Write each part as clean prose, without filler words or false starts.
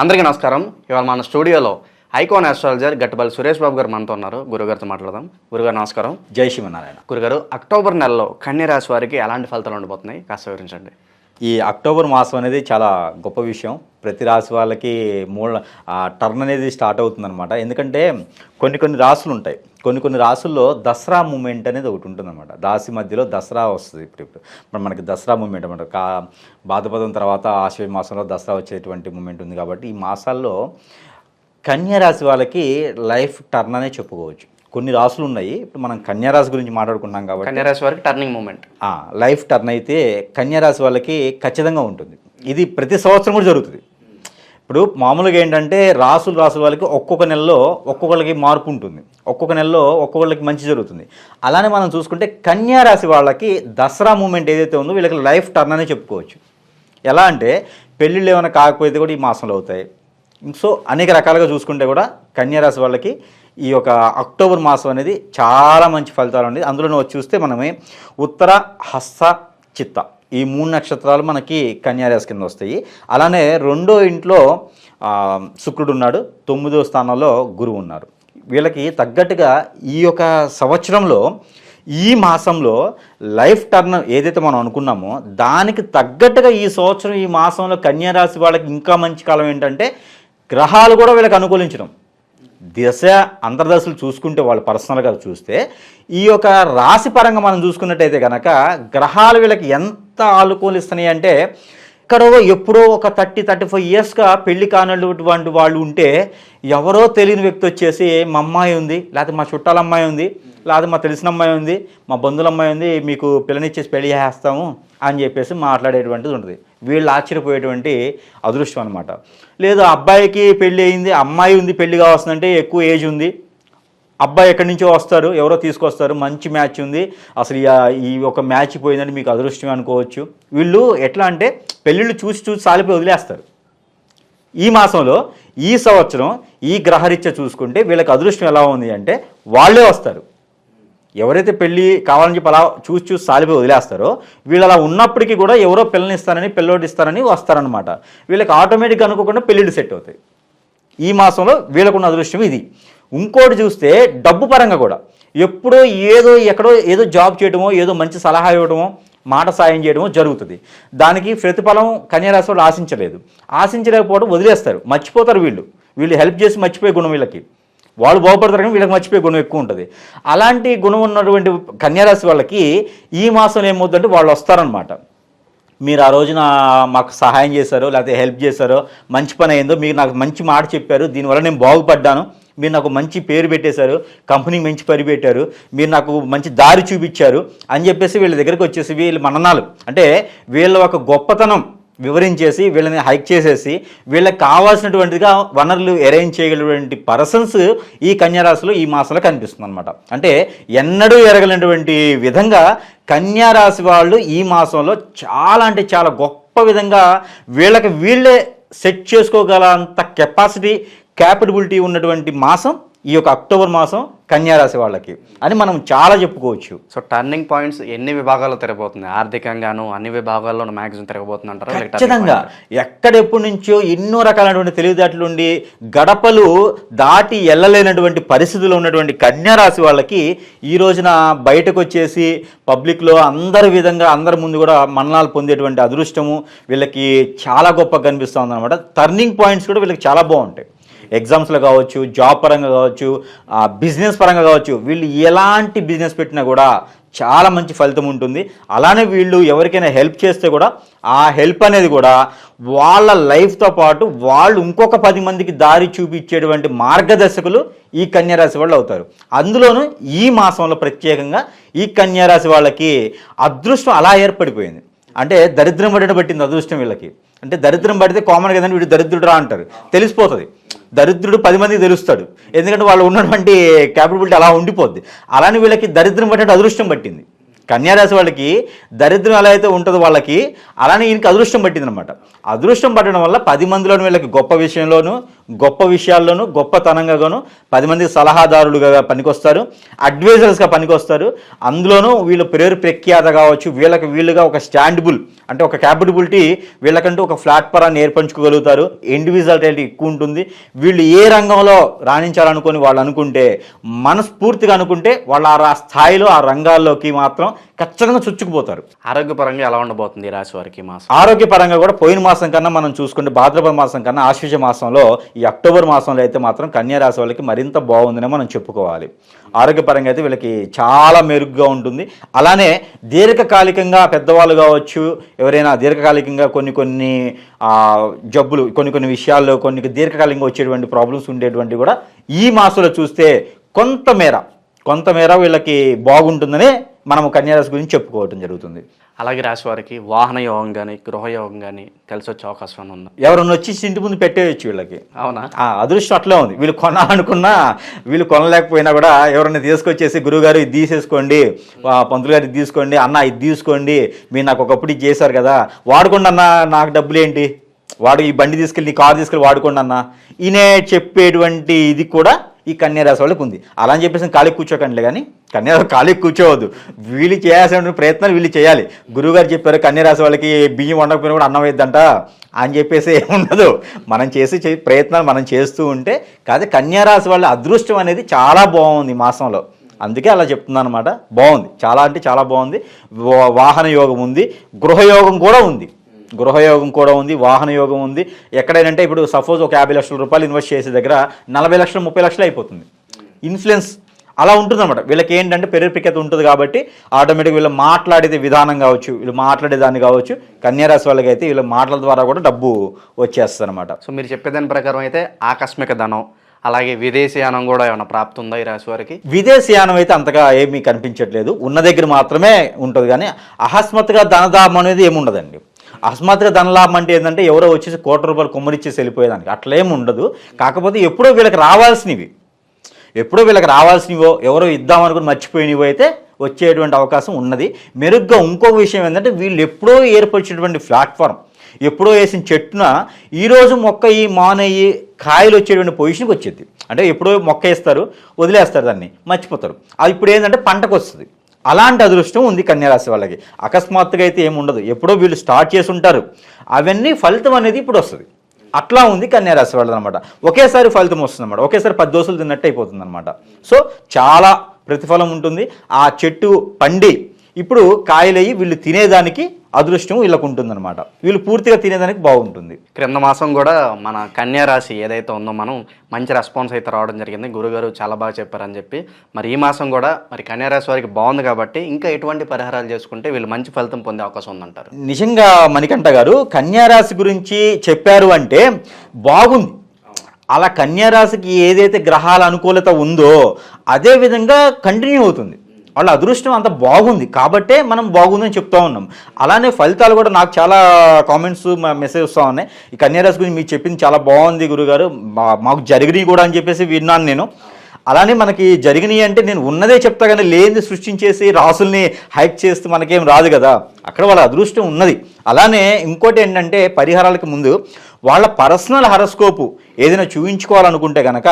అందరికీ నమస్కారం. ఇవాళ మన స్టూడియోలో ఐకాన్ ఆస్ట్రాలజర్ గట్టుపల్లి సురేష్ బాబు గారు మనతో ఉన్నారు. గురుగారితో మాట్లాడదాం. గురుగారు నమస్కారం. జై శ్రీమన్నారాయణ. గురుగారు, అక్టోబర్ నెలలో కన్య రాశి వారికి ఎలాంటి ఫలితాలు ఉండబోతున్నాయి కాస్త వివరించండి. ఈ అక్టోబర్ మాసం అనేది చాలా గొప్ప విషయం. ప్రతి రాశి వాళ్ళకి టర్న్ అనేది స్టార్ట్ అవుతుందన్నమాట. ఎందుకంటే కొన్ని రాశులు ఉంటాయి. కొన్ని రాశుల్లో దసరా మూమెంట్ అనేది ఒకటి ఉంటుందన్నమాట. రాశి మధ్యలో దసరా వస్తుంది. ఇప్పుడు మనకి దసరా మూమెంట్ అనమాట. భాద్రపదం తర్వాత ఆశ్వయుజ మాసంలో దసరా వచ్చేటువంటి మూమెంట్ ఉంది. కాబట్టి ఈ మాసాల్లో కన్యా రాశి వాళ్ళకి లైఫ్ టర్న్ అనే చెప్పుకోవచ్చు. కొన్ని రాశులు ఉన్నాయి. ఇప్పుడు మనం కన్యా రాశి గురించి మాట్లాడుకున్నాం కాబట్టి కన్యా రాశి వారికి టర్నింగ్ మూమెంట్, లైఫ్ టర్న్ అయితే కన్యా రాశి వాళ్ళకి ఖచ్చితంగా ఉంటుంది. ఇది ప్రతి సంవత్సరం కూడా జరుగుతుంది. ఇప్పుడు మామూలుగా ఏంటంటే రాసుల వాళ్ళకి ఒక్కొక్క నెలలో ఒక్కొక్కరికి మార్పు ఉంటుంది. ఒక్కొక్క నెలలో ఒక్కొక్కరికి మంచి జరుగుతుంది. అలానే మనం చూసుకుంటే కన్యా రాశి వాళ్ళకి దసరా మూమెంట్ ఏదైతే ఉందో వీళ్ళకి లైఫ్ టర్న్ అనే చెప్పుకోవచ్చు. ఎలా అంటే పెళ్ళిళ్ళు ఏమైనా కాకపోతే కూడా ఈ మాసంలో అవుతాయి. సో అనేక రకాలుగా చూసుకుంటే కూడా కన్యా రాశి వాళ్ళకి ఈ యొక్క అక్టోబర్ మాసం అనేది చాలా మంచి ఫలితాలు అనేది. అందులో చూస్తే మనమే ఉత్తర, హస్త, చిత్త ఈ 3 నక్షత్రాలు మనకి కన్యా రాశి కింద వస్తాయి. అలానే రెండో ఇంట్లో శుక్రుడు ఉన్నాడు, 9వ స్థానంలో గురువు ఉన్నారు. వీళ్ళకి తగ్గట్టుగా ఈ యొక్క సంవత్సరంలో ఈ మాసంలో లైఫ్ టర్న్ ఏదైతే మనం అనుకున్నామో దానికి తగ్గట్టుగా ఈ సంవత్సరం ఈ మాసంలో కన్యా రాశి వాళ్ళకి ఇంకా మంచి కాలం ఏంటంటే గ్రహాలు కూడా వీళ్ళకి అనుకూలించడం. దశ అంతర్దశలు చూసుకుంటే వాళ్ళు పర్సనల్గా చూస్తే ఈ యొక్క రాశి పరంగా మనం చూసుకున్నట్టయితే కనుక గ్రహాలు వీళ్ళకి ఎంత అనుకూలిస్తున్నాయి అంటే ఎక్కడో ఎప్పుడో ఒక 30-35 ఇయర్స్గా పెళ్లి కానటువంటి వాళ్ళు ఉంటే ఎవరో తెలియని వ్యక్తి వచ్చేసి మా అమ్మాయి ఉంది, లేకపోతే మా చుట్టాల అమ్మాయి ఉంది, లేకపోతే మా తెలిసిన అమ్మాయి ఉంది, మా బంధువుల అమ్మాయి ఉంది, మీకు పిల్లనిచ్చేసి పెళ్లి చేస్తాము అని చెప్పేసి మాట్లాడేటువంటిది ఉంటుంది. వీళ్ళు ఆశ్చర్యపోయేటువంటి అదృష్టం అనమాట. లేదు అబ్బాయికి పెళ్ళి అయింది, అమ్మాయి ఉంది, పెళ్లి కావాల్సిందంటే ఎక్కువ ఏజ్ ఉంది, అబ్బాయి ఎక్కడి నుంచో వస్తారు, ఎవరో తీసుకొస్తారు, మంచి మ్యాచ్ ఉంది, అసలు ఈ ఒక మ్యాచ్ పోయిందంటే మీకు అదృష్టం అనుకోవచ్చు. వీళ్ళు ఎట్లా అంటే పెళ్ళిళ్ళు చూసి సాలిపోయి వదిలేస్తారు. ఈ మాసంలో ఈ సంవత్సరం ఈ గ్రహరీత్యా చూసుకుంటే వీళ్ళకి అదృష్టం ఎలా ఉంది అంటే వాళ్ళే వస్తారు. ఎవరైతే పెళ్ళి కావాలని చెప్పి అలా చూసి సాలిపోయి వదిలేస్తారో వీళ్ళు అలా ఉన్నప్పటికీ కూడా ఎవరో పిల్లనిస్తారని పెళ్ళోడిస్తారని వస్తారనమాట. వీళ్ళకి ఆటోమేటిక్గా అనుకోకుండా పెళ్ళిళ్ళు సెట్ అవుతాయి. ఈ మాసంలో వీళ్ళకున్న అదృష్టం ఇది. ఇంకోటి చూస్తే డబ్బు పరంగా కూడా ఎప్పుడో ఎక్కడో ఏదో జాబ్ చేయడమో, ఏదో మంచి సలహా ఇవ్వడమో, మాట సాయం చేయడమో జరుగుతుంది. దానికి ప్రతిఫలం కన్యా రాశి వాళ్ళు ఆశించలేకపోవడం వదిలేస్తారు, మర్చిపోతారు. వీళ్ళు హెల్ప్ చేసి మర్చిపోయే గుణం వీళ్ళకి, వాళ్ళు బాగుపడతారు కానీ వీళ్ళకి మర్చిపోయే గుణం ఎక్కువ ఉంటుంది. అలాంటి గుణం ఉన్నటువంటి కన్యా రాశి వాళ్ళకి ఈ మాసం ఏమవుతుందంటే వాళ్ళు వస్తారనమాట. మీరు ఆ రోజున మాకు సహాయం చేశారో, లేకపోతే హెల్ప్ చేశారో, మంచి పని అయిందో, మీరు నాకు మంచి మాట చెప్పారు, దీనివల్ల నేను బాగుపడ్డాను, మీరు నాకు మంచి పేరు పెట్టేశారు, కంపెనీకి మంచి పేరు పెట్టారు, మీరు నాకు మంచి దారి చూపించారు అని చెప్పేసి వీళ్ళ దగ్గరికి వచ్చేసి వీళ్ళ మననాలు అంటే వీళ్ళ ఒక గొప్పతనం వివరించేసి వీళ్ళని హైక్ చేసేసి వీళ్ళకి కావాల్సినటువంటిగా వనరులు అరేంజ్ చేయగలిగినటువంటి పర్సన్స్ ఈ కన్యా రాశిలో ఈ మాసంలో కనిపిస్తుంది అనమాట. అంటే ఎన్నడూ ఎరగలేనటువంటి విధంగా కన్యా రాశి వాళ్ళు ఈ మాసంలో చాలా అంటే చాలా గొప్ప విధంగా వీళ్ళే సెట్ చేసుకోగలంత క్యాపబిలిటీ ఉన్నటువంటి మాసం ఈ యొక్క అక్టోబర్ మాసం కన్యా రాశి వాళ్ళకి అని మనం చాలా చెప్పుకోవచ్చు. సో టర్నింగ్ పాయింట్స్ ఎన్ని విభాగాల్లో తిరగబోతుంది? ఆర్థికంగాను అన్ని విభాగాల్లో మ్యాక్సిమం తిరగబోతుంది అంటారా? ఖచ్చితంగా ఎక్కడెప్పటి నుంచో ఎన్నో రకాలైనటువంటి తెలివితేటలు ఉండి గడపలు దాటి వెళ్ళలేనటువంటి పరిస్థితుల్లో ఉన్నటువంటి కన్యా రాశి వాళ్ళకి ఈ రోజున బయటకు వచ్చేసి పబ్లిక్లో అందరి ముందు కూడా మన్ననాలు పొందేటువంటి అదృష్టము వీళ్ళకి చాలా గొప్పగా కనిపిస్తూ ఉందన్నమాట. టర్నింగ్ పాయింట్స్ కూడా వీళ్ళకి చాలా బాగుంటాయి. ఎగ్జామ్స్లో కావచ్చు, జాబ్ పరంగా కావచ్చు, బిజినెస్ పరంగా కావచ్చు, వీళ్ళు ఎలాంటి బిజినెస్ పెట్టినా కూడా చాలా మంచి ఫలితం ఉంటుంది. అలానే వీళ్ళు ఎవరికైనా హెల్ప్ చేస్తే కూడా ఆ హెల్ప్ అనేది కూడా వాళ్ళ లైఫ్తో పాటు వాళ్ళు ఇంకొక 10 మందికి దారి చూపించేటువంటి మార్గదర్శకులు ఈ కన్యా రాశి వాళ్ళు అవుతారు. అందులోనూ ఈ మాసంలో ప్రత్యేకంగా ఈ కన్యా రాశి వాళ్ళకి అదృష్టం అలా ఏర్పడిపోయింది. అంటే దరిద్రం పట్టింది అదృష్టం వీళ్ళకి. అంటే దరిద్రం పడితే కామన్ కదండి, వీడు దరిద్రుడురా అంటారు, తెలిసిపోతుంది. దరిద్రుడు 10 మందికి తెలుస్తాడు, ఎందుకంటే వాళ్ళు ఉన్నటువంటి క్యాపబిలిటీ అలా ఉండిపోద్ది. అలానే వీళ్ళకి దరిద్రం పట్టినట్టు అదృష్టం పట్టింది. కన్యా రాశి వాళ్ళకి దరిద్రం ఎలా అయితే ఉంటుందో వాళ్ళకి అలానే ఈయనకి అదృష్టం పట్టింది అనమాట. అదృష్టం పట్టడం వల్ల 10 మందిలోనూ వీళ్ళకి గొప్ప విషయంలోనూ గొప్ప విషయాల్లోనూ గొప్పతనంగాను 10 మంది సలహాదారులుగా పనికొస్తారు, అడ్వైజర్స్గా పనికొస్తారు. అందులోనూ వీళ్ళు పేరు ప్రఖ్యాత కావచ్చు, వీళ్ళుగా ఒక స్టాండబుల్ అంటే ఒక క్యాపబిలిటీ వీళ్ళకంటూ ఒక ప్లాట్ఫారాన్ని ఏర్పరచుకోగలుగుతారు. ఇండివిజువాలిటీ ఎక్కువ ఉంటుంది. వీళ్ళు ఏ రంగంలో రాణించాలనుకొని వాళ్ళు అనుకుంటే, మనస్ఫూర్తిగా అనుకుంటే వాళ్ళు ఆ స్థాయిలో ఆ రంగాల్లోకి మాత్రం ఖచ్చితంగా చుచ్చుకుపోతారు. ఆరోగ్యపరంగా ఎలా ఉండబోతుంది ఈ రాశి వారికి ఈ మాసం? ఆరోగ్యపరంగా కూడా పోయిన మాసం కన్నా మనం చూసుకుంటే భాద్రపద మాసం కన్నా ఆశ్వీజ మాసంలో ఈ అక్టోబర్ మాసంలో అయితే మాత్రం కన్యా రాశి వాళ్ళకి మరింత బాగుందని మనం చెప్పుకోవాలి. ఆరోగ్యపరంగా అయితే వీళ్ళకి చాలా మెరుగ్గా ఉంటుంది. అలానే దీర్ఘకాలికంగా పెద్దవాళ్ళు కావచ్చు, ఎవరైనా దీర్ఘకాలికంగా కొన్ని జబ్బులు కొన్ని విషయాల్లో కొన్ని దీర్ఘకాలికంగా వచ్చేటువంటి ప్రాబ్లమ్స్ ఉండేటువంటి కూడా ఈ మాసంలో చూస్తే కొంతమేర వీళ్ళకి బాగుంటుందనే మనము కన్యారాశి గురించి చెప్పుకోవటం జరుగుతుంది. అలాగే రాశి వారికి వాహన యోగం కానీ గృహ యోగం కానీ కలిసి వచ్చే అవకాశం ఉందా? ఎవరన్నా వచ్చి ఇంటి ముందు పెట్టేయచ్చు వీళ్ళకి. అవునా? అదృష్టం అట్లా ఉంది. వీళ్ళు కొనాలనుకున్నా వీళ్ళు కొనలేకపోయినా కూడా ఎవరైనా తీసుకొచ్చేసి గురువుగారు ఇది తీసేసుకోండి, పంతులు గారు ఇది తీసుకోండి, అన్న ఇది తీసుకోండి, మీరు నాకు ఒకప్పుడు ఇది చేశారు కదా, వాడుకోండి అన్న, నాకు డబ్బులు ఏంటి, వాడు ఈ బండి తీసుకెళ్ళి కారు తీసుకెళ్ళి వాడుకోండి అన్న, ఈయనే చెప్పేటువంటి ఇది కూడా ఈ కన్యారాశి వాళ్ళకి ఉంది. అలా అని చెప్పేసి ఖాళీ కూర్చోకండి, కానీ కన్యారాశి ఖాళీ కూర్చోవద్దు. వీళ్ళు చేయాల్సిన ప్రయత్నాలు వీళ్ళు చేయాలి. గురువుగారు చెప్పారు కన్యారాశి వాళ్ళకి బియ్యం వండకపోయినా కూడా అన్నం వేద్దంట అని చెప్పేసి ఏముండదు. మనం చేసి ప్రయత్నాలు మనం చేస్తూ ఉంటే కాదు. కన్యారాశి వాళ్ళ అదృష్టం అనేది చాలా బాగుంది ఈ మాసంలో, అందుకే అలా చెప్తున్నాను అనమాట. బాగుంది, చాలా అంటే చాలా బాగుంది. వాహన యోగం ఉంది, గృహయోగం కూడా ఉంది, వాహన యోగం ఉంది. ఎక్కడైనా ఇప్పుడు సపోజ్ ఒక 50 లక్షల రూపాయలు ఇన్వెస్ట్ చేసే దగ్గర 40 లక్షలు 30 లక్షలు అయిపోతుంది. ఇన్ఫ్లుయెన్స్ అలా ఉంటుంది అనమాట. వీళ్ళకి ఏంటంటే ప్రఖ్యాత ఉంటుంది కాబట్టి ఆటోమేటిక్గా వీళ్ళు మాట్లాడేది విధానం కావచ్చు, వీళ్ళు మాట్లాడేదాన్ని కావచ్చు, కన్యారాశి వాళ్ళకి అయితే వీళ్ళ మాటల ద్వారా కూడా డబ్బు వచ్చేస్తుంది అనమాట. సో మీరు చెప్పేదాని ప్రకారం అయితే ఆకస్మిక ధనం, అలాగే విదేశీయానం కూడా ఏమైనా ప్రాప్తి ఉందా ఈ రాశి వారికి? విదేశీయానం అయితే అంతగా ఏమీ కనిపించట్లేదు, ఉన్న దగ్గర మాత్రమే ఉంటుంది. కానీ అకస్మాత్తుగా ధనదాహం అనేది ఏముండదండి. అకస్మాత్తుగా ధనలాభం అంటే ఏంటంటే ఎవరో వచ్చేసి ₹1,00,00,000 కొమ్మరిచ్చేసి వెళ్ళిపోయేదానికి అట్లేమి ఉండదు. కాకపోతే ఎప్పుడో వీళ్ళకి రావాల్సినవో ఎవరో ఇద్దామనుకుని మర్చిపోయినవో అయితే వచ్చేటువంటి అవకాశం ఉన్నది. మెరుగ్గా ఇంకొక విషయం ఏంటంటే వీళ్ళు ఎప్పుడో ఏర్పరిచినటువంటి ప్లాట్ఫామ్, ఎప్పుడో వేసిన చెట్టున ఈరోజు మొక్క ఈ మానయ్యి కాయలు వచ్చేటువంటి పొజిషన్కి వచ్చేది. అంటే ఎప్పుడో మొక్క వేస్తారు, వదిలేస్తారు, దాన్ని మర్చిపోతారు. అది ఇప్పుడు ఏంటంటే పంటకు వస్తుంది. అలాంటి అదృష్టం ఉంది కన్యారాశి వాళ్ళకి. అకస్మాత్తుగా అయితే ఏముండదు, ఎప్పుడో వీళ్ళు స్టార్ట్ చేసి ఉంటారు, అవన్నీ ఫలితం అనేది ఇప్పుడు వస్తుంది. అట్లా ఉంది కన్యారాశి వాళ్ళది అనమాట. ఒకేసారి ఫలితం వస్తుంది అనమాట, ఒకేసారి 10 దోసులు తిన్నట్టు అయిపోతుంది అనమాట. సో చాలా ప్రతిఫలం ఉంటుంది. ఆ చెట్టు పండి ఇప్పుడు కాయలయ్యి వీళ్ళు తినేదానికి అదృష్టం వీళ్ళకు ఉంటుందన్నమాట. వీళ్ళు పూర్తిగా తినేదానికి బాగుంటుంది. క్రింద మాసం కూడా మన కన్యా రాశి ఏదైతే ఉందో మనం మంచి రెస్పాన్స్ అయితే రావడం జరిగింది. గురుగారు చాలా బాగా చెప్పారని చెప్పి మరి ఈ మాసం కూడా మరి కన్యా రాశి వారికి బాగుంది కాబట్టి ఇంకా ఎటువంటి పరిహారాలు చేసుకుంటే వీళ్ళు మంచి ఫలితం పొందే అవకాశం ఉందంటారు? నిజంగా మణికంఠ గారు కన్యా రాశి గురించి చెప్పారు అంటే బాగుంది. అలా కన్యా రాశికి ఏదైతే గ్రహాల అనుకూలత ఉందో అదే విధంగా కంటిన్యూ అవుతుంది. వాళ్ళ అదృష్టం అంత బాగుంది కాబట్టే మనం బాగుందని చెప్తా ఉన్నాం. అలానే ఫలితాలు కూడా నాకు చాలా కామెంట్స్ మెసేజ్ వస్తూ ఉన్నాయి. ఈ కన్యారాశి గురించి మీకు చెప్పింది చాలా బాగుంది గురుగారు, మాకు జరిగినాయి కూడా అని చెప్పేసి విన్నాను నేను. అలానే మనకి జరిగినాయి అంటే నేను ఉన్నదే చెప్తా కానీ లేనిది సృష్టించేసి రాసుల్ని హైక్ చేస్తూ మనకేం రాదు కదా, అక్కడ వాళ్ళ అదృష్టం ఉన్నది. అలానే ఇంకోటి ఏంటంటే పరిహారాలకు ముందు వాళ్ళ పర్సనల్ హరస్కోపు ఏదైనా చూపించుకోవాలనుకుంటే కనుక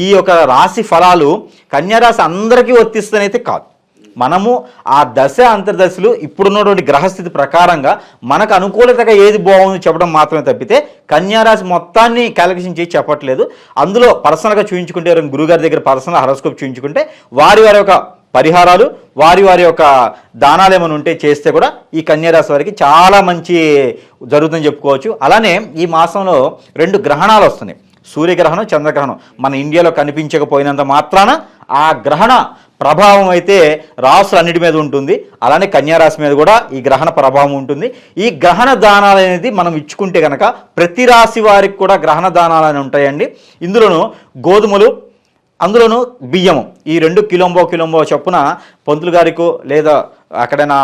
ఈ యొక్క రాశి ఫలాలు కన్యారాశి అందరికీ వర్తిస్తనైతే కాదు. మనము ఆ దశ అంతర్దశలు ఇప్పుడున్నటువంటి గ్రహస్థితి ప్రకారంగా మనకు అనుకూలతగా ఏది బాగుంది చెప్పడం మాత్రమే తప్పితే కన్యారాశి మొత్తాన్ని క్యాలిక్యులేషన్ చేసి చెప్పట్లేదు. అందులో పర్సనల్గా చూపించుకుంటే గురుగారి దగ్గర పర్సనల్ హరోస్కోప్ చూపించుకుంటే వారి యొక్క పరిహారాలు వారి యొక్క దానాలు ఏమైనా ఉంటే చేస్తే కూడా ఈ కన్యారాశి వారికి చాలా మంచి జరుగుతుందని చెప్పుకోవచ్చు. అలానే ఈ మాసంలో 2 గ్రహణాలు వస్తున్నాయి, సూర్యగ్రహణం, చంద్రగ్రహణం. మన ఇండియాలో కనిపించకపోయినంత మాత్రాన ఆ గ్రహణ ప్రభావం అయితే రాసులన్నిటి మీద ఉంటుంది. అలానే కన్యారాశి మీద కూడా ఈ గ్రహణ ప్రభావం ఉంటుంది. ఈ గ్రహణ దానాలు అనేది మనం ఇచ్చుకుంటే కనుక ప్రతి రాశి వారికి కూడా గ్రహణ దానాలు అని ఉంటాయండి. ఇందులోనూ గోధుమలు, అందులోనూ బియ్యము, ఈ 2 కిలోంబో చొప్పున పంతులు గారికో లేదా అక్కడైనా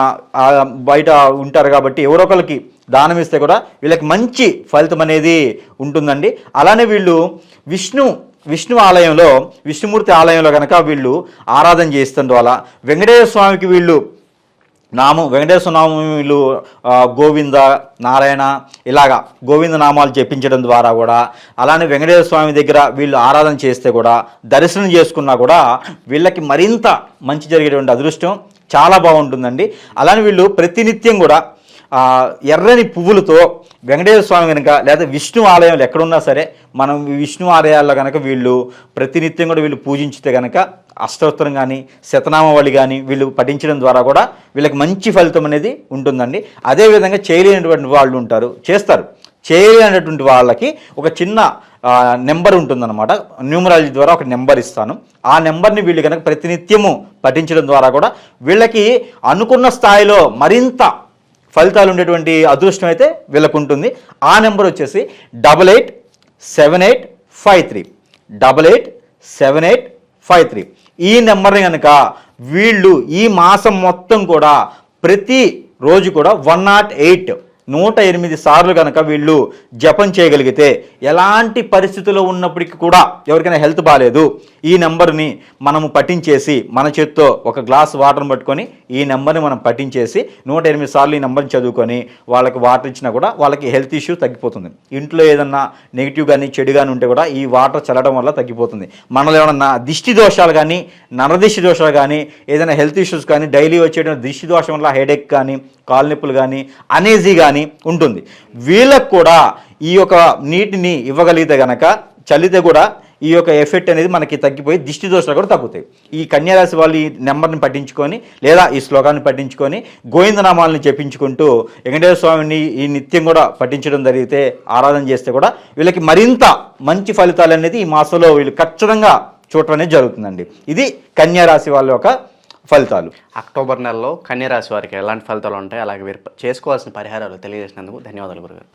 బయట ఉంటారు కాబట్టి ఎవరో ఒకరికి దానం ఇస్తే కూడా వీళ్ళకి మంచి ఫలితం అనేది ఉంటుందండి. అలానే వీళ్ళు విష్ణు ఆలయంలో, విష్ణుమూర్తి ఆలయంలో కనుక వీళ్ళు ఆరాధన చేస్తుండో, అలా వెంకటేశ్వర స్వామికి వీళ్ళు వెంకటేశ్వర నామములు గోవింద నారాయణ ఇలాగా గోవింద నామాలు చెప్పించడం ద్వారా కూడా, అలానే వెంకటేశ్వర స్వామి దగ్గర వీళ్ళు ఆరాధన చేస్తే కూడా, దర్శనం చేసుకున్నా కూడా వీళ్ళకి మరింత మంచి జరిగేటువంటి అదృష్టం చాలా బాగుంటుందండి. అలానే వీళ్ళు ప్రతినిత్యం కూడా ఎర్రని పువ్వులతో వెంకటేశ్వర స్వామి కనుక లేదా విష్ణు ఆలయాలు ఎక్కడున్నా సరే, మనం విష్ణు ఆలయాల్లో కనుక వీళ్ళు ప్రతినిత్యం కూడా వీళ్ళు పూజించితే కనుక అష్టోత్తరం కానీ శతనామావళి కానీ వీళ్ళు పఠించడం ద్వారా కూడా వీళ్ళకి మంచి ఫలితం అనేది ఉంటుందండి. అదేవిధంగా చేయలేనటువంటి వాళ్ళు ఉంటారు, చేయలేనటువంటి వాళ్ళకి ఒక చిన్న నెంబర్ ఉంటుందన్నమాట. న్యూమరాలజీ ద్వారా ఒక నెంబర్ ఇస్తాను. ఆ నెంబర్ని వీళ్ళు కనుక ప్రతినిత్యము పఠించడం ద్వారా కూడా వీళ్ళకి అనుకున్న స్థాయిలో మరింత ఫలితాలు ఉండేటువంటి అదృష్టం అయితే వీళ్ళకు ఉంటుంది. ఆ నెంబర్ వచ్చేసి 887853 887853. ఈ నెంబర్ని కనుక వీళ్ళు ఈ మాసం మొత్తం కూడా ప్రతి రోజు కూడా 108 సార్లు కనుక వీళ్ళు జపం చేయగలిగితే, ఎలాంటి పరిస్థితుల్లో ఉన్నప్పటికీ కూడా ఎవరికైనా హెల్త్ బాగాలేదు, ఈ నెంబర్ని మనము పఠించేసి మన చేత్తో ఒక గ్లాస్ వాటర్ని పట్టుకొని ఈ నెంబర్ని మనం పఠించేసి 108 సార్లు ఈ నెంబర్ని చదువుకొని వాళ్ళకి వాటర్ ఇచ్చినా కూడా వాళ్ళకి హెల్త్ ఇష్యూ తగ్గిపోతుంది. ఇంట్లో ఏదన్నా నెగిటివ్ కానీ చెడు కానీ ఉంటే కూడా ఈ వాటర్ చల్లడం వల్ల తగ్గిపోతుంది. మనలో ఏమన్నా దిష్టి దోషాలు కానీ నరదిష్టి దోషాలు కానీ ఏదైనా హెల్త్ ఇష్యూస్ కానీ డైలీ వచ్చేటువంటి దిష్టి దోషం వల్ల హెడేక్ కానీ కాలు నొప్పులు కానీ అనేజీ కానీ ఉంటుంది. వీళ్ళకు కూడా ఈ యొక్క నీటిని ఇవ్వగలిగితే కనుక చల్లితే కూడా ఈ యొక్క ఎఫెక్ట్ అనేది మనకి తగ్గిపోయి దిష్టి దోషాలు కూడా తగ్గుతాయి. ఈ కన్యారాశి వాళ్ళు ఈ నెంబర్ని పట్టించుకొని లేదా ఈ శ్లోకాన్ని పట్టించుకొని గోవిందనామాలని చెప్పించుకుంటూ వెంకటేశ్వర స్వామిని ఈ నిత్యం కూడా పఠించడం జరిగితే, ఆరాధన చేస్తే కూడా వీళ్ళకి మరింత మంచి ఫలితాలు అనేది ఈ మాసంలో వీళ్ళు ఖచ్చితంగా చూడటం అనేది జరుగుతుందండి. ఇది కన్యారాశి వాళ్ళ యొక్క ఫలితాలు. అక్టోబర్ నెలలో కన్యరాశి వారికి ఎలాంటి ఫలితాలు ఉంటాయి, అలాగే వీరు చేసుకోవాల్సిన పరిహారాలు తెలియజేసినందుకు ధన్యవాదాలు గురుగారు.